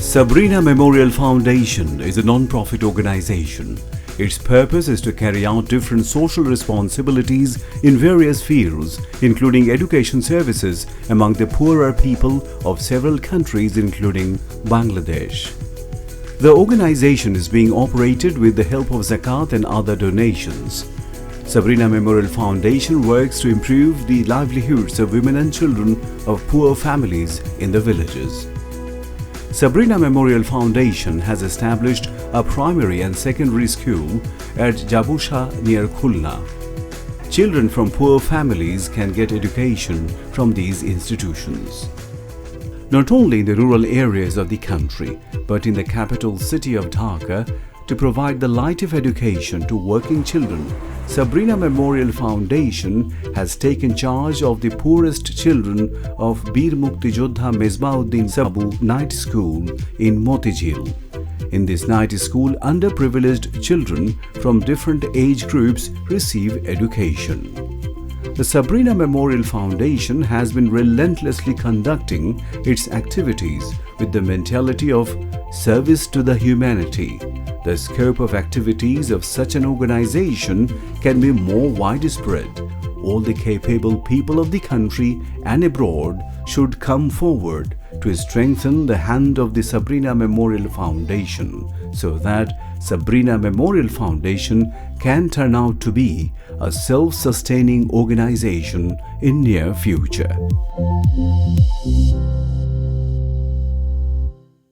Sabrina Memorial Foundation is a non-profit organization. Its purpose is to carry out different social responsibilities in various fields, including education services among the poorer people of several countries including Bangladesh. The organization is being operated with the help of zakat and other donations. Sabrina Memorial Foundation works to improve the livelihoods of women and children of poor families in the villages. Sabrina Memorial Foundation has established a primary and secondary school at Jabusha near Khulna. Children from poor families can get education from these institutions. Not only in the rural areas of the country, but in the capital city of Dhaka, to provide the light of education to working children, Sabrina Memorial Foundation has taken charge of the poorest children of Bir Mukti Jodha Mesbauddin Sabu Night School in Motijhil. In this night school, underprivileged children from different age groups receive education. The Sabrina Memorial Foundation has been relentlessly conducting its activities with the mentality of service to the humanity. The scope of activities of such an organization can be more widespread. All the capable people of the country and abroad should come forward to strengthen the hand of the Sabrina Memorial Foundation so that Sabrina Memorial Foundation can turn out to be a self-sustaining organization in near future.